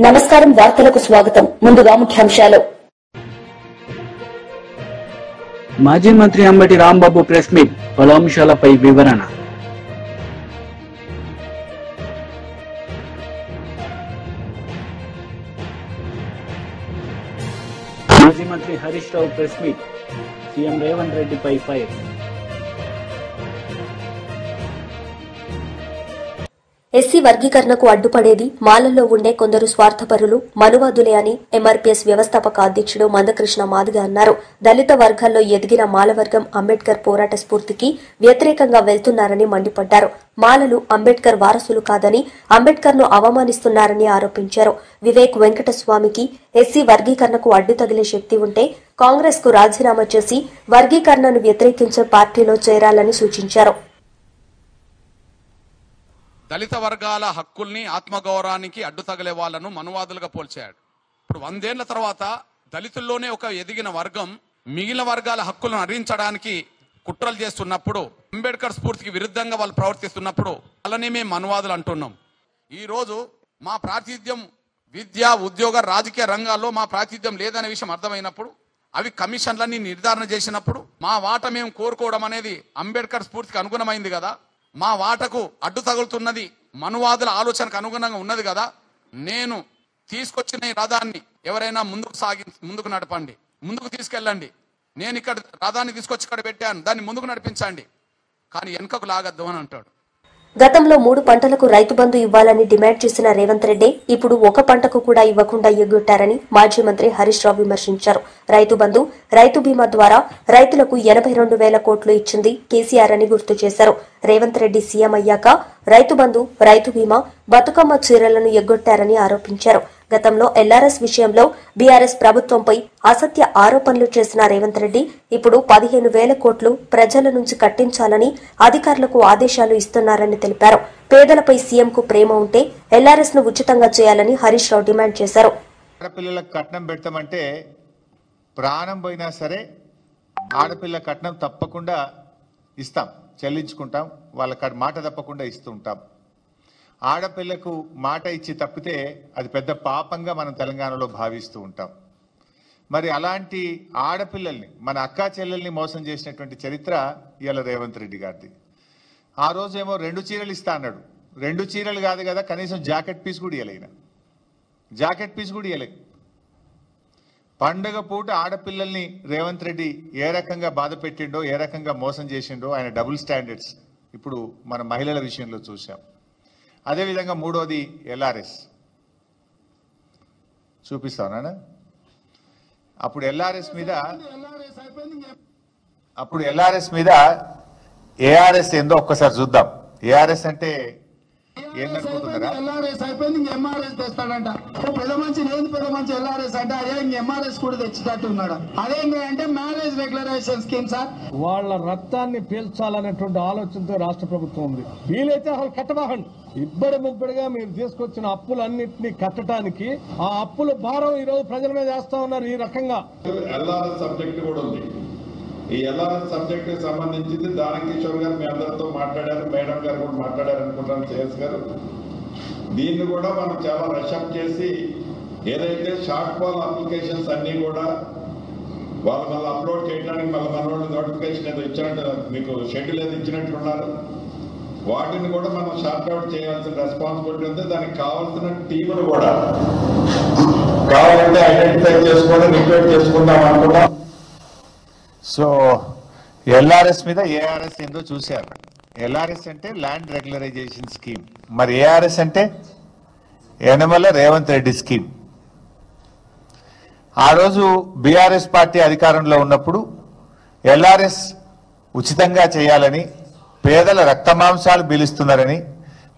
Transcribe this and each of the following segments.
నమస్కారం వార్తలకు స్వాగతం ముందుగా ముఖ్యాంశాలు మాజీ మంత్రి అంబటి రాంబాబు ప్రెస్ మీట్ పలు అంశాలపై వివరణ మాజీ మంత్రి Harish Rao press meet CM Revanth రెడ్డిపై ఫైర్ ఎస్సీ వర్గీకరణకు అడ్డుపడేది మాలల్లో ఉండే కొందరు స్వార్థపరులు మనువాదులే అని ఎంఆర్పీఎస్ వ్యవస్థాపక అధ్యక్షుడు మందకృష్ణ మాదిగ అన్నారు. దళిత వర్గాల్లో ఎదిగిన మాలవర్గం అంబేద్కర్ పోరాట స్ఫూర్తికి వ్యతిరేకంగా వెళ్తున్నారని మండిపడ్డారు. మాలలు అంబేద్కర్ వారసులు కాదని అంబేద్కర్ ను అవమానిస్తున్నారని ఆరోపించారు. వివేక్ వెంకటస్వామికి ఎస్సీ వర్గీకరణకు అడ్డు తగిలే శక్తి ఉంటే కాంగ్రెస్ కు రాజీనామా చేసి వర్గీకరణను వ్యతిరేకించే పార్టీలో చేరాలని సూచించారు. దళిత వర్గాల హక్కుల్ని ఆత్మగౌరవానికి అడ్డు తగిలే వాళ్లను మనువాదులుగా పోల్చాడు. ఇప్పుడు 100 ఏళ్ల తర్వాత దళితుల్లోనే ఒక ఎదిగిన వర్గం మిగిలిన వర్గాల హక్కులను హరించడానికి కుట్రలు చేస్తున్నప్పుడు, అంబేద్కర్ స్ఫూర్తికి విరుద్ధంగా వాళ్ళు ప్రవర్తిస్తున్నప్పుడు వాళ్ళనే మేము మనువాదులు అంటున్నాం. ఈ రోజు మా ప్రాతినిధ్యం విద్య, ఉద్యోగ, రాజకీయ రంగాల్లో మా ప్రాతినిధ్యం లేదనే విషయం అర్థమైనప్పుడు, అవి కమిషన్లన్నీ నిర్ధారణ చేసినప్పుడు మా వాట మేము కోరుకోవడం అనేది అంబేద్కర్ స్ఫూర్తికి అనుగుణమైంది కదా, మా వాటకు అడ్డు తగులుతున్నది మనువాదుల ఆలోచనకు అనుగుణంగా ఉన్నది కదా, నేను తీసుకొచ్చిన ఈ రథాన్ని ఎవరైనా ముందుకు నడపండి, ముందుకు తీసుకెళ్ళండి. నేను ఇక్కడ రథాన్ని తీసుకొచ్చి ఇక్కడ పెట్టాను, దాన్ని ముందుకు నడిపించండి, కానీ వెనుకకు లాగద్దు అని అంటాడు. గతంలో 3 పంటలకు రైతు బంధు ఇవ్వాలని డిమాండ్ చేసిన రేవంత్ రెడ్డి ఇప్పుడు ఒక పంటకు కూడా ఇవ్వకుండా ఎగ్గొట్టారని మాజీ మంత్రి హరీష్ రావు విమర్శించారు. రైతు బంధు, రైతు బీమా ద్వారా రైతులకు 82,000 కోట్లు ఇచ్చింది కేసీఆర్ అని గుర్తు చేశారు. రేవంత్ రెడ్డి సీఎం అయ్యాక రైతు బంధు, రైతు బీమా, బతుకమ్మ చీరలను ఎగ్గొట్టారని ఆరోపించారు. గతంలో ఎల్ఆర్ఎస్ విషయంలో బీఆర్ఎస్ ప్రభుత్వంపై అసత్య ఆరోపణలు చేసిన రేవంత్ రెడ్డి ఇప్పుడు 15,000 కోట్లు ప్రజల నుంచి కట్టించాలని అధికారులకు ఆదేశాలు ఇస్తున్నారని తెలిపారు. పేదలపై సీఎంకు ప్రేమ ఉంటే ఎల్ఆర్ఎస్ ను ఉచితంగా చేయాలని హరీష్ రావు డిమాండ్ చేశారు. ఆడపిల్లలకు కట్నం పెడతామంటే ప్రాణం పోయినా సరే ఆడపిల్ల కట్నం తప్పకుండా ఇస్తాం, చెల్లించుకుంటాం, వాళ్ళ మాట తప్పకుండా ఇస్తూ ఉంటాం. ఆడపిల్లకు మాట ఇచ్చి తప్పితే అది పెద్ద పాపంగా మనం తెలంగాణలో భావిస్తూ ఉంటాం. మరి అలాంటి ఆడపిల్లల్ని, మన అక్కా చెల్లెల్ని మోసం చేసినటువంటి చరిత్ర ఇవాళ రేవంత్ రెడ్డి గారిది. ఆ రోజేమో 2 చీరలు ఇస్తా అన్నాడు. 2 చీరలు కాదు కదా, కనీసం జాకెట్ పీస్ కూడా ఇవ్వలేన, జాకెట్ పీస్ కూడా ఇవ్వలే. పండగ పూట ఆడపిల్లల్ని రేవంత్ రెడ్డి ఏ రకంగా బాధ పెట్టిండో, ఏ రకంగా మోసం చేసిండో ఆయన డబుల్ స్టాండర్డ్స్ ఇప్పుడు మన మహిళల విషయంలో చూసాం. అదేవిధంగా మూడోది ఎల్ఆర్ఎస్ చూపిస్తానా. అప్పుడు ఎల్ఆర్ఎస్ మీద ఏఆర్ఎస్ ఏందో ఒక్కసారి చూద్దాం. ఏఆర్ఎస్ అంటే ఏందనుకుంటున్నారా? ఎల్ఆర్ఎస్ అయిపోయింది, ఎంఆర్ఎస్ తెస్తాడంట. పెద్ద మంచి లేదు, పెద్ద మంచి ఎల్ఆర్ఎస్ అంటే అదే ఎంఆర్ఎస్ కూడా తెచ్చేటట్టు ఉన్నాడు. అదేంటి అంటే మ్యారేజ్ రెగ్యులరైజేషన్ స్కీమ్ సార్. వాళ్ళ రక్తాన్ని పీల్చాలనేటువంటి ఆలోచనతో రాష్ట్ర ప్రభుత్వం ఉంది. వీలైతే అసలు కట్టబాకండి. ముబ్బడిగా మీరు తీసుకొచ్చిన అప్పులన్నింటినీ కట్టడానికి ఆ అప్పుల భారం ఈ రోజు ప్రజల మీద వేస్తా ఉన్నారు. ఈ రకంగా ఎల్ఆర్ఎస్ సబ్జెక్ట్ కూడా ఉంది. ఈ ఎల్ఆర్ఎస్ సబ్జెక్ట్ సంబంధించింది దానకిషోర్ గారు మీ అందరితో మాట్లాడారు, మేడం గారు కూడా మాట్లాడారు అనుకుంటాను, చేస్ గారు. దీన్ని కూడా మనం చాలా రషప్ చేసి ఏదైతే షార్ట్ ఫాల్ అప్లికేషన్స్ అన్ని కూడా వాళ్ళు మళ్ళీ అప్లోడ్ చేయడానికి మళ్ళీ మన వాళ్ళు నోటిఫికేషన్ ఏదో ఇచ్చినట్టు, మీకు షెడ్యూల్ ఏదో ఇచ్చినట్టున్నారు, వాటిని కూడా మనం షార్ట్ అవుట్ చేయాల్సిన రెస్పాన్సిబిలిటీ ఉంది. దానికి కావాల్సిన టీములు కూడా కావాలంటే ఐడెంటిఫై చేసుకొని రిక్రూట్ చేసుకుందాం అనుకున్నాం. సో ఎల్ఆర్ఎస్ మీద ఏఆర్ఎస్ ఏందో చూశారు. ఎల్ఆర్ఎస్ అంటే ల్యాండ్ రెగ్యులరైజేషన్ స్కీమ్, మరి ఏఆర్ఎస్ అంటే యనమల రేవంత్ రెడ్డి స్కీమ్. ఆ రోజు బీఆర్ఎస్ పార్టీ అధికారంలో ఉన్నప్పుడు ఎల్ఆర్ఎస్ ఉచితంగా చేయాలని, పేదల రక్తమాంసాలు పీలుస్తున్నారని,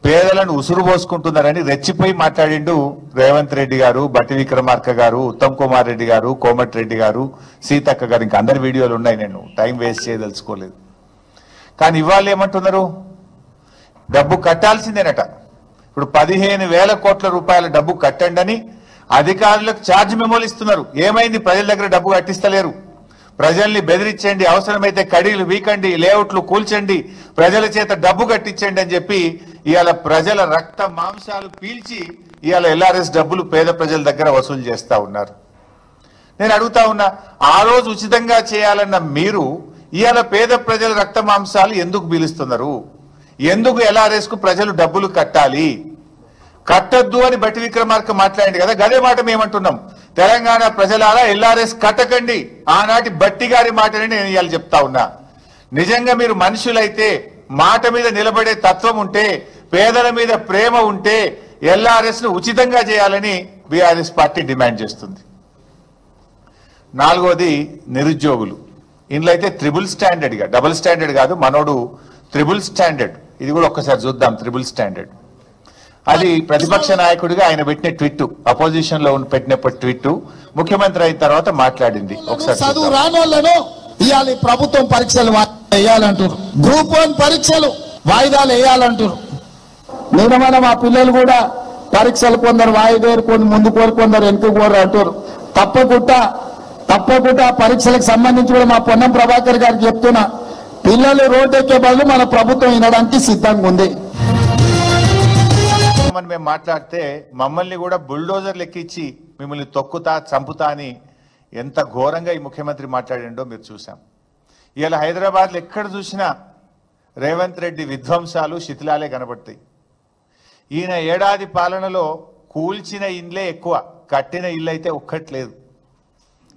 పేదలను ఉసురు పోసుకుంటున్నారని రెచ్చిపోయి మాట్లాడిండు రేవంత్ రెడ్డి గారు, బట్టి విక్రమార్క గారు, ఉత్తమ్ కుమార్ రెడ్డి గారు, కోమటిరెడ్డి గారు, సీతక్క గారు. ఇంకా అందరి వీడియోలు ఉన్నాయి, నేను టైం వేస్ట్ చేయదలుచుకోలేదు. కానీ ఇవాళ ఏమంటున్నారు? డబ్బు కట్టాల్సిందేనట. ఇప్పుడు 15,000 కోట్ల రూపాయల డబ్బు కట్టండి అని అధికారులకు ఛార్జ్ మెమోలు ఇస్తున్నారు. ఏమైంది? ప్రజల దగ్గర డబ్బు కట్టిస్తలేరు. ప్రజల్ని బెదిరించండి, అవసరమైతే కడీలు వీకండి, లేఅవుట్లు కూల్చండి, ప్రజల చేత డబ్బు కట్టించండి అని చెప్పి ఇవాళ ప్రజల రక్త మాంసాలు పీల్చి ఇవాళ ఎల్ఆర్ఎస్ డబ్బులు పేద ప్రజల దగ్గర వసూలు చేస్తా ఉన్నారు. నేను అడుగుతా ఉన్నా, ఆ రోజు ఉచితంగా చేయాలన్న మీరు ఇవాళ పేద ప్రజల రక్త మాంసాలు ఎందుకు పీలుస్తున్నారు? ఎందుకు ఎల్ఆర్ఎస్ కు ప్రజలు డబ్బులు కట్టాలి? కట్టద్దు అని బట్టి విక్రమార్క మాట్లాడింది కదా, గదే మాట మేమంటున్నాం. తెలంగాణ ప్రజలారా ఎల్ఆర్ఎస్ కట్టకండి. ఆనాటి బట్టి గారి మాటని నేను ఇవాళ చెప్తా ఉన్నా. నిజంగా మీరు మనుషులైతే, మాట మీద నిలబడే తత్వం ఉంటే, పేదల మీద ప్రేమ ఉంటే ఎల్ఆర్ఎస్ ను ఉచితంగా చేయాలని బీఆర్ఎస్ పార్టీ డిమాండ్ చేస్తుంది. నాలుగోది నిరుద్యోగులు. ఇందులో అయితే ట్రిపుల్ స్టాండర్డ్ గా, డబుల్ స్టాండర్డ్ కాదు, మనోడు ట్రిపుల్ స్టాండర్డ్. ఇది కూడా ఒక్కసారి చూద్దాం. ట్రిపుల్ స్టాండర్డ్ అది ప్రతిపక్ష నాయకుడిగా ఆయన పెట్టిన ట్వీట్, అపోజిషన్ లో పెట్టినప్పుడు ట్వీట్, ముఖ్యమంత్రి అయిన తర్వాత మాట్లాడింది. ఒకసారి చదువు రానోళ్లను ఇవాళ ప్రభుత్వం పరీక్షలు వేయాలంటారు, గ్రూప్ 1 పరీక్షలు వాయిదాలు వేయాలంటారు. నిన్న మా పిల్లలు కూడా పరీక్షలు కొందరు వాయిదారు, కొందరు ముందు కోరు, కొందరు వెనుక కోరు అంటారు. తప్పకుండా పరీక్షలకు సంబంధించి కూడా మా పొన్నం ప్రభాకర్ గారికి చెప్తున్నా, పిల్లలు రోడ్డు ఎక్కే బదులు మన ప్రభుత్వం వినడానికి సిద్ధంగా ఉంది. మేము మాట్లాడితే మమ్మల్ని కూడా బుల్డోజర్లు ఎక్కించి మిమ్మల్ని తొక్కుతా చంపుతా అని ఎంత ఘోరంగా ఈ ముఖ్యమంత్రి మాట్లాడిండో మీరు చూసాం. ఇవాళ హైదరాబాద్లో ఎక్కడ చూసినా రేవంత్ రెడ్డి విధ్వంసాలు, శిథిలాలే కనబడతాయి. ఈయన ఏడాది పాలనలో కూల్చిన ఇండ్లే ఎక్కువ, కట్టిన ఇల్లు అయితే ఒక్కటి లేదు.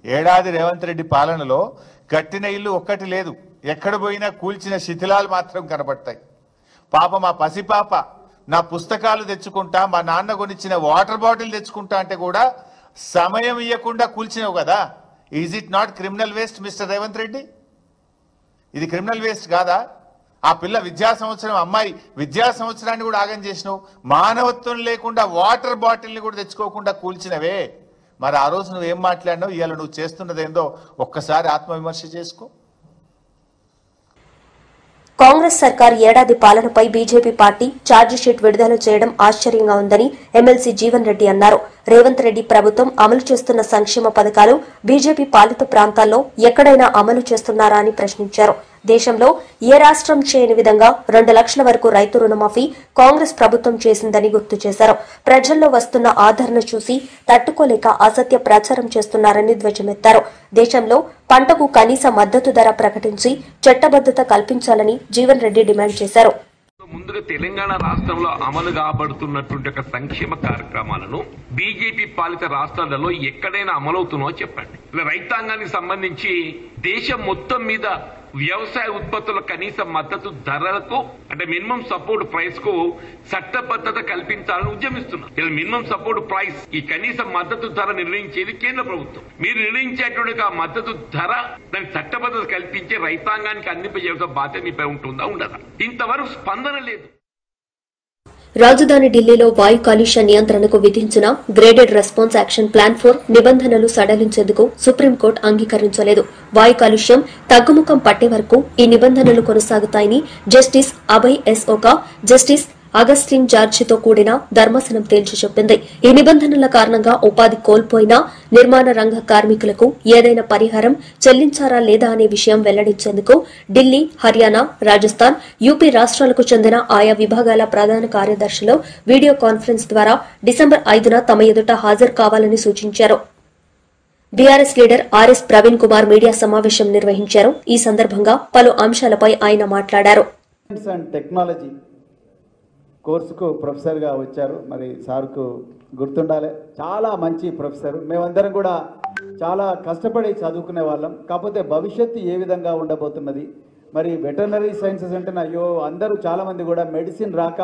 ఏడాది రేవంత్ రెడ్డి పాలనలో కట్టిన ఇల్లు ఒక్కటి లేదు. ఎక్కడ పోయినా కూల్చిన శిథిలాలు మాత్రం కనబడతాయి. పాప మా పసిపాప నా పుస్తకాలు తెచ్చుకుంటా, మా నాన్న కొనిచ్చిన వాటర్ బాటిల్ తెచ్చుకుంటా అంటే కూడా సమయం ఇవ్వకుండా కూల్చినావు కదా. Is it not criminal waste mister Revanth Reddy? ఇది క్రిమినల్ వేస్ట్ కాదా? ఆ పిల్ల విద్యా సంవత్సరం, అమ్మాయి విద్యా సంవత్సరాన్ని కూడా ఆగం చేసినావు. మానవత్వం లేకుండా వాటర్ బాటిల్ని కూడా తెచ్చుకోకుండా కూల్చినవే. మరి ఆ రోజు నువ్వేం మాట్లాడినావు? ఇవాళ నువ్వు చేస్తున్నదేందో ఒక్కసారి ఆత్మవిమర్శ చేసుకో. కాంగ్రెస్ సర్కార్ ఏడాది పాలనపై బీజేపీ పార్టీ ఛార్జిషీట్ విడుదల చేయడం ఆశ్చర్యంగా ఉందని ఎమ్మెల్సీ జీవన్ రెడ్డి అన్నారు. రేవంత్ రెడ్డి ప్రభుత్వం అమలు చేస్తున్న సంక్షేమ పథకాలు బీజేపీ పాలిత ప్రాంతాల్లో ఎక్కడైనా అమలు చేస్తున్నారా అని ప్రశ్నించారు. దేశంలో ఏ రాష్ట్రం చేయని విధంగా 2 లక్షల వరకు రైతు రుణమాఫీ కాంగ్రెస్ ప్రభుత్వం చేసిందని గుర్తు చేశారు. ప్రజల్లో వస్తున్న ఆదరణ చూసి తట్టుకోలేక అసత్య ప్రచారం చేస్తున్నారని ధ్వజమెత్తారు. దేశంలో పంటకు కనీస మద్దతు ధర ప్రకటించి చట్టబద్దత కల్పించాలని జీవన్ రెడ్డి డిమాండ్ చేశారు. ముందుగా తెలంగాణ రాష్ట్రంలో అమలు కాబడుతున్నటువంటి ఒక సంక్షేమ కార్యక్రమాలను బీజేపీ పాలిత రాష్ట్రాలలో ఎక్కడైనా అమలవుతున్నో చెప్పండి. రైతాంగానికి సంబంధించి దేశం మొత్తం మీద వ్యవసాయ ఉత్పత్తుల కనీస మద్దతు ధరలకు అంటే మినిమం సపోర్ట్ ప్రైస్ కు చట్టబద్ధత కల్పించాలని ఉద్యమిస్తున్నారు. మినిమం సపోర్ట్ ప్రైస్, ఈ కనీస మద్దతు ధర నిర్ణయించేది కేంద్ర ప్రభుత్వం. మీరు నిర్ణయించేటువంటి ఆ మద్దతు ధర దానికి చట్టబద్ధత కల్పించే రైతాంగానికి అందింపజేసే బాధ్యత మీపై ఉంటుందా ఉండదా? ఇంతవరకు స్పందన లేదు. రాజధాని ఢిల్లీలో వాయు కాలుష్య నియంత్రణకు విధించిన గ్రేడెడ్ రెస్పాన్స్ యాక్షన్ ప్లాన్ 4 నిబంధనలు సడలించేందుకు సుప్రీంకోర్టు అంగీకరించలేదు. వాయు కాలుష్యం తగ్గుముఖం పట్టే వరకు ఈ నిబంధనలు కొనసాగుతాయని justice Abhay S Oka, justice Augustine జార్జితో కూడిన ధర్మాసనం తేల్చి చెప్పింది. ఈ నిబంధనల కారణంగా ఉపాధి కోల్పోయిన నిర్మాణ రంగ కార్మికులకు ఏదైనా పరిహారం చెల్లించారా లేదా అనే విషయం వెల్లడించేందుకు ఢిల్లీ, హర్యానా, రాజస్థాన్, యూపీ రాష్ట్రాలకు చెందిన ఆయా విభాగాల ప్రధాన కార్యదర్శులు వీడియో కాన్ఫరెన్స్ ద్వారా డిసెంబర్ 5న తమ ఎదుట హాజరు కావాలని సూచించారు. BRS leader RS Praveen Kumar media సమావేశం నిర్వహించారు. ఈ సందర్భంగా పలు అంశాలపై ఆయన మాట్లాడారు. టెక్నాలజీ కోర్సుకు ప్రొఫెసర్గా వచ్చారు. మరి సార్కు గుర్తుండాలి, చాలా మంచి ప్రొఫెసర్. మేమందరం కూడా చాలా కష్టపడి చదువుకునే వాళ్ళం. కాకపోతే భవిష్యత్తు ఏ విధంగా ఉండబోతున్నది, మరి వెటర్నరీ సైన్సెస్ అంటే అయ్యో అందరూ చాలామంది కూడా మెడిసిన్ రాక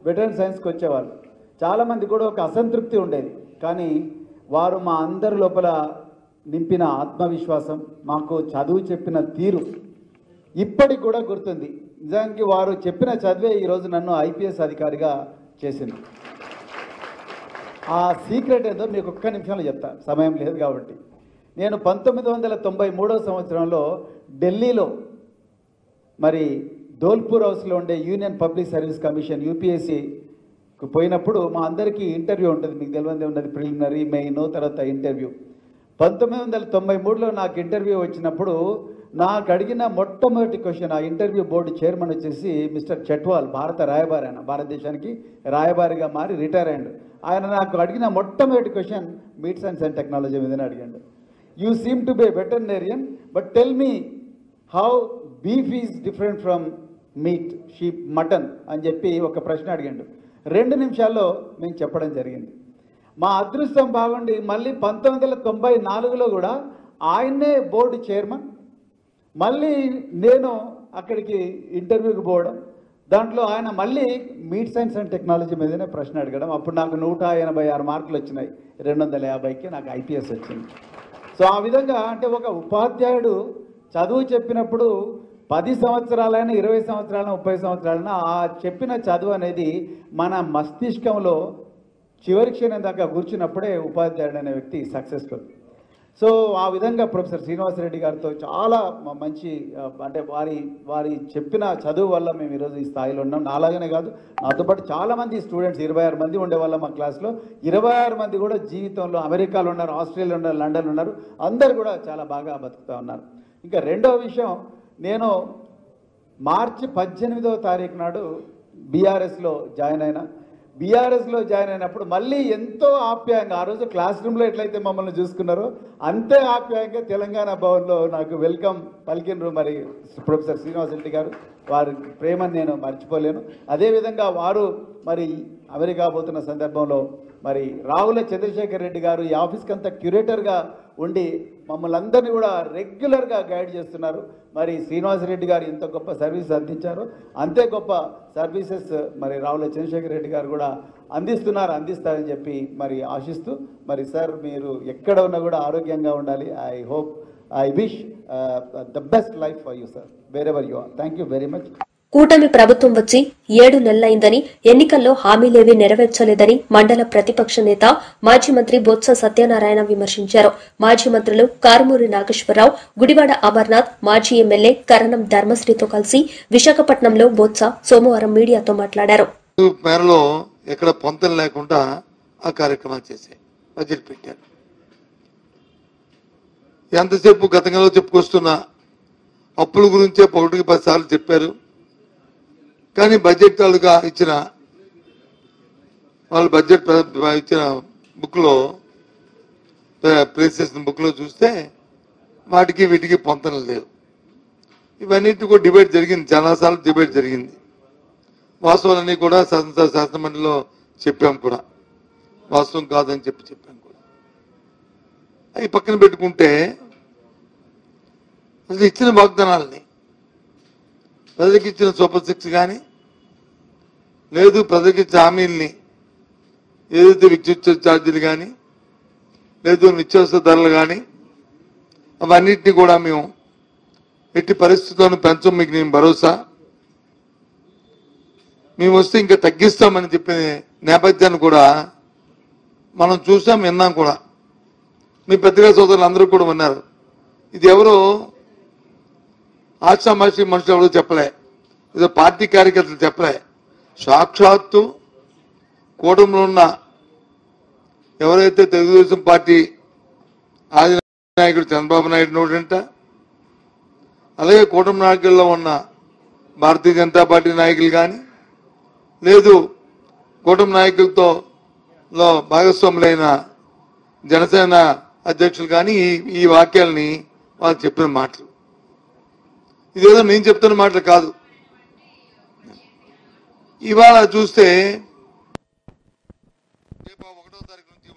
వెటర్నరీ సైన్స్కి వచ్చేవాళ్ళు. చాలామంది కూడా ఒక అసంతృప్తి ఉండేది. కానీ వారు మా అందరి లోపల నింపిన ఆత్మవిశ్వాసం, మాకు చదువు చెప్పిన తీరు ఇప్పటికి కూడా గుర్తుంది. నిజానికి వారు చెప్పిన చదివే ఈరోజు నన్ను ఐపీఎస్ అధికారిగా చేసింది. ఆ సీక్రెట్ ఏదో మీకు ఒక్క నిమిషంలో చెప్తా, సమయం లేదు కాబట్టి. నేను 1993 సంవత్సరంలో ఢిల్లీలో మరి ధోల్పూర్ హౌస్లో ఉండే యూనియన్ పబ్లిక్ సర్వీస్ కమిషన్ యూపీఎస్సీకి పోయినప్పుడు మా అందరికీ ఇంటర్వ్యూ ఉంటుంది. మీకు తెలియదే ఉన్నది, ప్రిలిమినరీ, మెయిన్, తర్వాత ఇంటర్వ్యూ. 1993లో నాకు ఇంటర్వ్యూ వచ్చినప్పుడు నాకు అడిగిన మొట్టమొదటి క్వశ్చన్, ఆ ఇంటర్వ్యూ బోర్డు చైర్మన్ వచ్చేసి మిస్టర్ చట్వాల్, భారత రాయబారి, ఆయన భారతదేశానికి రాయబారిగా మారి రిటైర్ అయ్యాడు. ఆయన నాకు అడిగిన మొట్టమొదటి question meat science and technology మీదనే అడిగాడు. You seem to be veterinarian, but tell me how beef is different from meat, sheep, mutton అని చెప్పి ఒక ప్రశ్న అడిగాడు. 2 నిమిషాల్లో మేము చెప్పడం జరిగింది. మా అదృష్టం బాగుండి మళ్ళీ 1994లో కూడా ఆయన్నే బోర్డు చైర్మన్, మళ్ళీ నేను అక్కడికి ఇంటర్వ్యూకి పోవడం, దాంట్లో ఆయన మళ్ళీ మీట్ సైన్స్ అండ్ టెక్నాలజీ మీదనే ప్రశ్న అడగడం. అప్పుడు నాకు 186 మార్కులు వచ్చినాయి, 250కి నాకు ఐపీఎస్ వచ్చింది. సో ఆ విధంగా అంటే ఒక ఉపాధ్యాయుడు చదువు చెప్పినప్పుడు 10 సంవత్సరాలైనా 20 సంవత్సరాలైనా 30 సంవత్సరాలైనా ఆ చెప్పిన చదువు అనేది మన మస్తిష్కంలో చివరి క్షణం దాకా కూర్చున్నప్పుడే ఉపాధ్యాయుడు అనే వ్యక్తి సక్సెస్ఫుల్. సో ఆ విధంగా ప్రొఫెసర్ శ్రీనివాసరెడ్డి గారితో చాలా మంచి అంటే వారి చెప్పిన చదువు వల్ల మేము ఈరోజు ఈ స్థాయిలో ఉన్నాం. నాలాగనే కాదు, నాతో పాటు చాలామంది స్టూడెంట్స్ 26 మంది ఉండేవాళ్ళం మా క్లాస్లో. 26 మంది కూడా జీవితంలో అమెరికాలో ఉన్నారు, ఆస్ట్రేలియాలో ఉన్నారు, లండన్లో ఉన్నారు. అందరు కూడా చాలా బాగా బతుకుతూ ఉన్నారు. ఇంకా రెండవ విషయం, నేను మార్చి 18వ తారీఖు నాడు బీఆర్ఎస్లో జాయిన్ అయినా. బీఆర్ఎస్లో జాయిన్ అయినప్పుడు మళ్ళీ ఎంతో ఆప్యాయంగా, ఆ రోజు క్లాస్ రూమ్లో ఎట్లయితే మమ్మల్ని చూసుకున్నారో అంతే ఆప్యాయంగా తెలంగాణ భవన్లో నాకు వెల్కమ్ పలికినరు మరి ప్రొఫెసర్ శ్రీనివాసరెడ్డి గారు. వారి ప్రేమను నేను మర్చిపోలేను. అదేవిధంగా వారు మరి అమెరికా పోతున్న సందర్భంలో మరి రావుల చంద్రశేఖర్ రెడ్డి గారు ఈ ఆఫీస్కి అంతా క్యూరేటర్గా ఉండి మమ్మల్ని అందరినీ కూడా రెగ్యులర్గా గైడ్ చేస్తున్నారు. మరి శ్రీనివాసరెడ్డి గారు ఎంత గొప్ప సర్వీస్ అందించారో అంతే గొప్ప సర్వీసెస్ మరి రావుల చంద్రశేఖర్ రెడ్డి గారు కూడా అందిస్తారని చెప్పి మరి ఆశిస్తూ, మరి సార్ మీరు ఎక్కడ ఉన్నా కూడా ఆరోగ్యంగా ఉండాలి. I wish the best life for you sir, wherever you are. Thank you very much. కూటమి ప్రభుత్వం వచ్చి 7 నెలలైందని, ఎన్నికల్లో హామీలేవీ నెరవేర్చలేదని మండల ప్రతిపక్ష నేత మాజీ మంత్రి బొత్స సత్యనారాయణ విమర్శించారు. మాజీ మంత్రులు కారుమూరి నాగేశ్వరరావు, గుడివాడ అమర్నాథ్, మాజీ ఎమ్మెల్యే కరణం ధర్మశ్రీతో కలిసి విశాఖపట్నంలో బొత్స సోమవారం మీడియాతో మాట్లాడారు. మేరలో ఎక్కడ పొంతన లేకుండా ఆ కార్యక్రమాలు చేశాయి, బడ్జెట్ పెట్టారు. ఎంతసేపు గతంలో చెప్పుకొస్తున్న అప్పుల గురించే 1కి 10 సార్లు చెప్పారు. కానీ బడ్జెట్ తాలూకా ఇచ్చిన వాళ్ళు బడ్జెట్ ఇచ్చిన బుక్లో ప్లేస్ చేసిన బుక్లో చూస్తే వాటికి వీటికి పొంతనలు లేవు. ఇవన్నిటి కూడా డిబేట్ జరిగింది, చాలాసార్లు డిబేట్ జరిగింది. వాస్తవాలన్నీ కూడా శాసనమండలిలో చెప్పాం కూడా, వాస్తవం కాదని చెప్పాం కూడా. అవి పక్కన పెట్టుకుంటే అసలు ఇచ్చిన వాగ్దానాలని, ప్రజలకు ఇచ్చిన సూపర్ 6 కానీ లేదు, ప్రజలకు ఇచ్చిన హామీల్ని ఏదైతే విద్యుత్ ఛార్జీలు కానీ లేదు నిత్యావసర ధరలు కానీ అవన్నిటిని కూడా మేము ఎట్టి పరిస్థితుల్లోనూ పెంచం, మీకు నేను భరోసా, మేము వస్తే ఇంకా తగ్గిస్తామని చెప్పిన నేపథ్యాన్ని కూడా మనం చూసాం, విన్నాం కూడా. మీ పెద్దగా సోదరులు అందరూ కూడా ఉన్నారు. ఇది ఎవరో ఆశామాషి మనుషులు ఎవరో చెప్పలే, ఏదో పార్టీ కార్యకర్తలు చెప్పలే. సాక్షాత్తు కూటమిలో ఉన్న ఎవరైతే తెలుగుదేశం పార్టీ ఆది నాయకుడు చంద్రబాబు నాయుడు నోటంట, అలాగే కూటమి నాయకుల్లో ఉన్న భారతీయ జనతా పార్టీ నాయకులు కానీ లేదు కూటమి నాయకులతో భాగస్వాములైన జనసేన అధ్యక్షులు కానీ ఈ వాక్యాలని వాళ్ళు చెప్పిన మాటలు. ఇదేదో నేను చెప్తున్న మాటలు కాదు. ఇవాళ చూస్తే 1వ తారీఖు నుంచి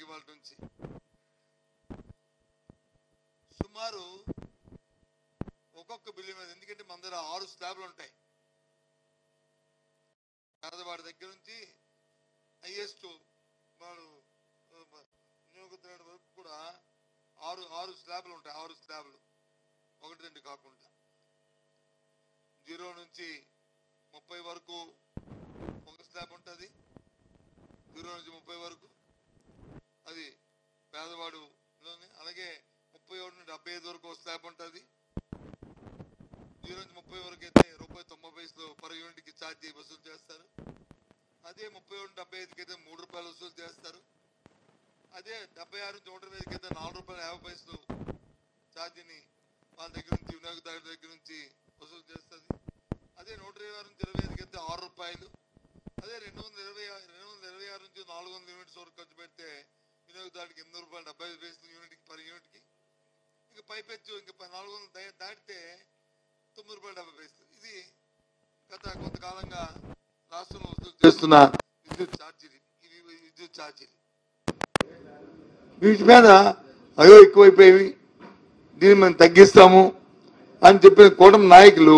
ఇవాళ నుంచి సుమారు ఒక్కొక్క బిల్లు మీద, ఎందుకంటే మన దగ్గర 6 స్లాబ్లు ఉంటాయి, పేదవాడి దగ్గర నుంచి హైయెస్ట్ వాడు వినియోగదారుడి వరకు కూడా 6 స్లాబ్లు ఉంటాయి. 6 స్లాబ్లు, 1, 2 కాకుండా 0 నుంచి 30 వరకు ఒక స్లాబ్ ఉంటుంది. 0 నుంచి 30 వరకు అది పేదవాడు. అలాగే 31 నుండి 75 వరకు ఒక స్లాబ్ ఉంటుంది. 0 నుంచి 30 వరకు అయితే ₹1.90 పర్ యూనిట్కి ఛార్జీ వసూలు చేస్తారు. అదే 31 నుండి 75కి అయితే ₹3 వసూలు చేస్తారు. అదే 76 నుంచి 125కి అయితే ₹4.50 ఛార్జీని వాళ్ళ దగ్గర నుంచి వినియోగదారుల దగ్గర నుంచి వసూలు చేస్తుంది. అదే 126 నుంచి 25కి అయితే 6 రూపాయలు. అదే 226 నుంచి 400 యూనిట్స్ వరకు ఖర్చు పెడితే వినియోగదారుడికి 800 రూపాయలు 75 పైసలు యూనిట్కి పర్ యూనిట్కి. ఇంకా పైపెచ్చు ఇంకా 400 దాటితే 9 రూపాయలు 70 పైసలు. ఇది గత కొంతకాలంగా రాష్ట్రంలో వసూలు చేస్తున్న విద్యుత్ ఛార్జీలు. ఇవి విద్యుత్ ఛార్జీలు వీటి మీద అయ్యో ఎక్కువైపోయి దీన్ని మేము తగ్గిస్తాము అని చెప్పిన కూటమి నాయకులు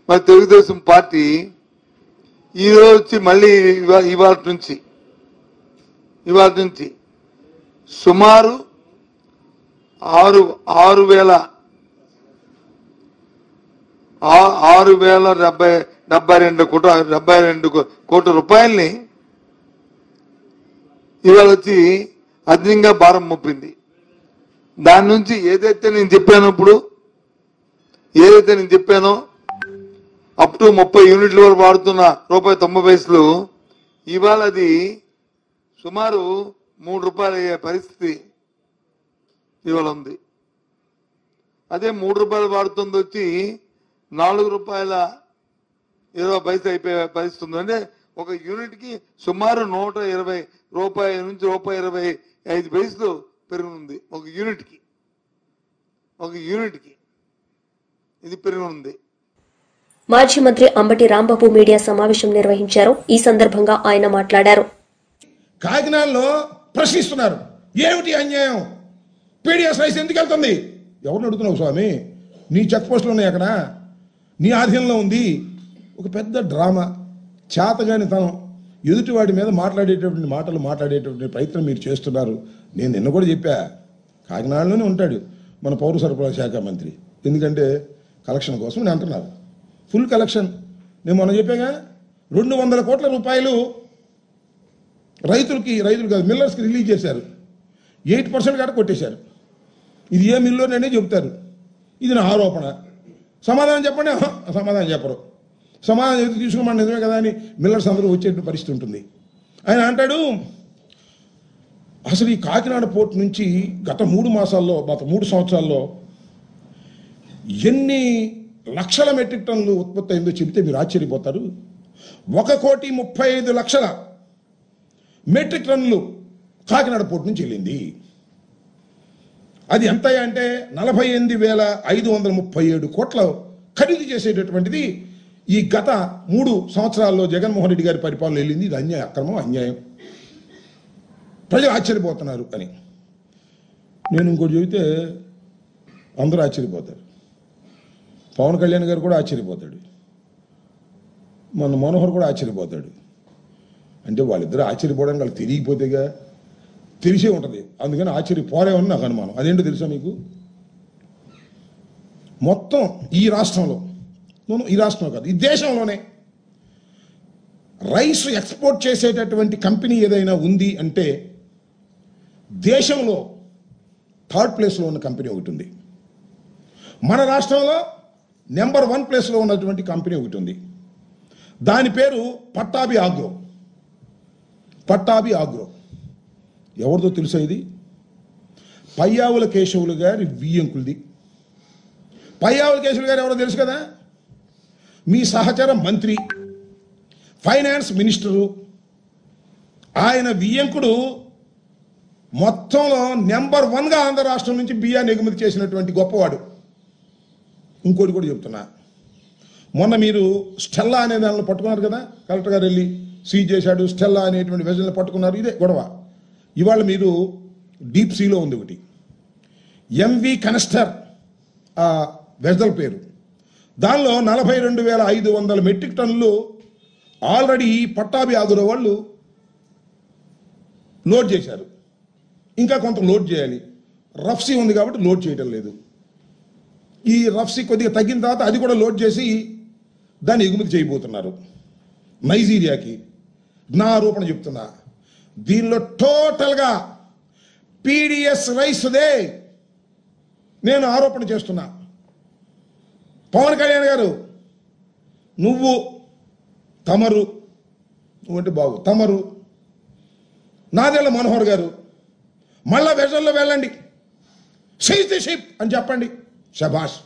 మరి తెలుగుదేశం పార్టీ ఈరోజు వచ్చి మళ్ళీ ఇవాళ నుంచి సుమారు 6,072 కోట్ల రూపాయల్ని ఇవాళ వచ్చి అదనంగా భారం మోపింది. దాని నుంచి ఏదైతే నేను చెప్పానో అప్ టు 30 యూనిట్ల వరకు వాడుతున్న ₹90 ఇవాళ అది సుమారు ₹3 అయ్యే పరిస్థితి ఇవాళ ఉంది. అదే ₹3 వాడుతుంది వచ్చి ₹4.20 అయిపోయే పరిస్థితి ఉంది. అంటే ఒక యూనిట్కి సుమారు ₹120 నుంచి ₹1.25 పెరుగుతుంది. ఒక యూనిట్కి ఇది పెరుగుతుంది. మాజీ మంత్రి అంబటి రాంబాబు మీడియా సమావేశం నిర్వహించారు. ఈ సందర్భంగా ఆయన మాట్లాడారు. కాకినాడలో ప్రశ్నిస్తున్నారు, ఏమిటి అన్యాయం, పీడిఎస్ రైస్ ఎందుకు వెళ్తుంది? ఎవరిని అడుగుతున్నావు స్వామి? నీ చెక్ పోస్టులు ఉన్నాయి, అక్కడ నీ ఆధీనంలో ఉంది. ఒక పెద్ద డ్రామా, చేతగాని తనం, ఎదుటివాడి మీద మాట్లాడేటటువంటి ప్రయత్నం మీరు చేస్తున్నారు. నేను నిన్న కూడా చెప్పా, కాకినాడలోనే ఉంటాడు మన పౌర సరఫరాల శాఖ మంత్రి. ఎందుకంటే కలెక్షన్ కోసం నేను అంటున్నారు, ఫుల్ కలెక్షన్. నేను మొన్న చెప్పాగా 200 కోట్ల రూపాయలు రైతులు కాదు మిల్లర్స్కి రిలీజ్ చేశారు. 8% కాడ కొట్టేశారు. ఇది ఏ మిల్లోనే చెబుతారు, ఇది నా ఆరోపణ. సమాధానం చెప్పండి, సమాధానం చెప్పరు. సమాధానం చెబితే తీసుకోమని నిజమే కదా అని మిల్లర్స్ అందరూ వచ్చే పరిస్థితి ఉంటుంది. ఆయన అంటాడు, అసలు ఈ కాకినాడ పోర్ట్ నుంచి గత 3 సంవత్సరాల్లో ఎన్ని లక్షల మెట్రిక్ టన్నులు ఉత్పత్తి అయిందో చెబితే మీరు ఆశ్చర్యపోతారు. 1,35,00,000 మెట్రిక్ టన్నులు కాకినాడ పోర్ట్ నుంచి వెళ్ళింది. అది ఎంత అంటే 48,537 కోట్ల ఖరీదు చేసేటటువంటిది ఈ గత 3 సంవత్సరాల్లో జగన్మోహన్ రెడ్డి గారి పరిపాలన వెళ్ళింది. ఇది అక్రమం, అన్యాయం, ప్రజలు ఆశ్చర్యపోతున్నారు అని నేను ఇంకోటి చెబితే అందరూ ఆశ్చర్యపోతారు. పవన్ కళ్యాణ్ గారు కూడా ఆశ్చర్యపోతాడు, మన మనోహర్ కూడా ఆశ్చర్యపోతాడు. అంటే వాళ్ళిద్దరూ ఆశ్చర్యపోవడానికి వాళ్ళకి తెలియకపోతేగా, తెలిసే ఉంటుంది. అందుకని ఆశ్చర్యపోరేమని నాకు అనుమానం. అదేంటో తెలుసా మీకు? మొత్తం ఈ రాష్ట్రంలో కాదు, ఈ దేశంలోనే రైస్ ఎక్స్పోర్ట్ చేసేటటువంటి కంపెనీ ఏదైనా ఉంది అంటే దేశంలో 3rd ప్లేస్లో ఉన్న కంపెనీ ఒకటి ఉంది. మన రాష్ట్రంలో నెంబర్ 1 ప్లేస్లో ఉన్నటువంటి కంపెనీ ఒకటి ఉంది. దాని పేరు పట్టాభి ఆగ్రో. ఎవరిదో తెలుసా? ఇది పయ్యావుల కేశవులు గారి వియ్యంకులది. పయ్యావుల కేశవులు గారు ఎవరో తెలుసు కదా? మీ సహచర మంత్రి, ఫైనాన్స్ మినిస్టరు. ఆయన వియ్యంకుడు మొత్తంలో నెంబర్ 1గా ఆంధ్ర రాష్ట్రం నుంచి బియ్యాన్ని ఎగుమతి చేసినటువంటి గొప్పవాడు. ఇంకోటి కూడా చెప్తున్నా, మొన్న మీరు స్టెల్లా అనే దానిలో పట్టుకున్నారు కదా, కలెక్టర్ గారు వెళ్ళి సీజ్ చేశాడు. స్టెల్లా అనేటువంటి వెజల్ని పట్టుకున్నారు. ఇదే గొడవ. ఇవాళ మీరు డీప్ సీలో ఉంది ఒకటి, ఎంవి కనస్టర్ ఆ వెజల్ పేరు. దానిలో 42,500 మెట్రిక్ టన్నులు ఆల్రెడీ పట్టాభి ఆగ్రో వాళ్ళు లోడ్ చేశారు. ఇంకా కొంత లోడ్ చేయాలి. రఫ్సీ ఉంది కాబట్టి లోడ్ చేయడం లేదు. ఈ రఫ్సీ కొద్దిగా తగ్గిన తర్వాత అది కూడా లోడ్ చేసి దాన్ని ఎగుమతి చేయబోతున్నారు నైజీరియాకి. నా ఆరోపణ చెప్తున్నా, దీనిలో టోటల్గా పీడిఎస్ రైస్దే నేను ఆరోపణ చేస్తున్నా. పవన్ కళ్యాణ్ గారు, నువ్వంటే బాగు తమరు, నాదెళ్ల మనోహర్ గారు మళ్ళా వెజల్లో వెళ్ళండి, సీజ్ ది షిప్ అని చెప్పండి. శభాష్.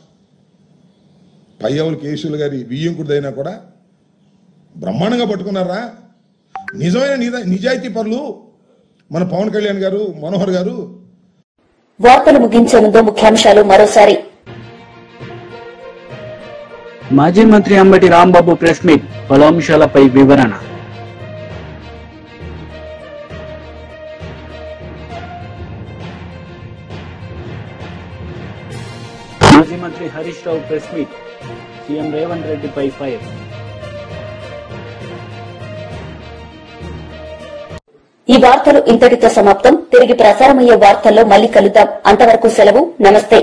పయ్యవులు కేసులు గారి వియ్యంకుడిదైనా కూడా బ్రహ్మాండంగా పట్టుకున్నారా. నిజమైన నిజాయితీ పరులు మన పవన్ కళ్యాణ్ గారు, మనోహర్ గారు. వార్తలు ముగించే ముందు ముఖ్యాంశాలు మరోసారి. మాజీ మంత్రి అంబటి రాంబాబు ప్రెస్ మీట్, పలు అంశాలపై వివరణ. మాజీ మంత్రి Harish Rao press meet, CM Revanth రెడ్డిపై ఫైర్. ఈ వార్తలు ఇంతటితో సమాప్తం. తిరిగి ప్రసారమయ్యే వార్తల్లో మళ్లీ కలుద్దాం. అంతవరకు సెలవు. నమస్తే.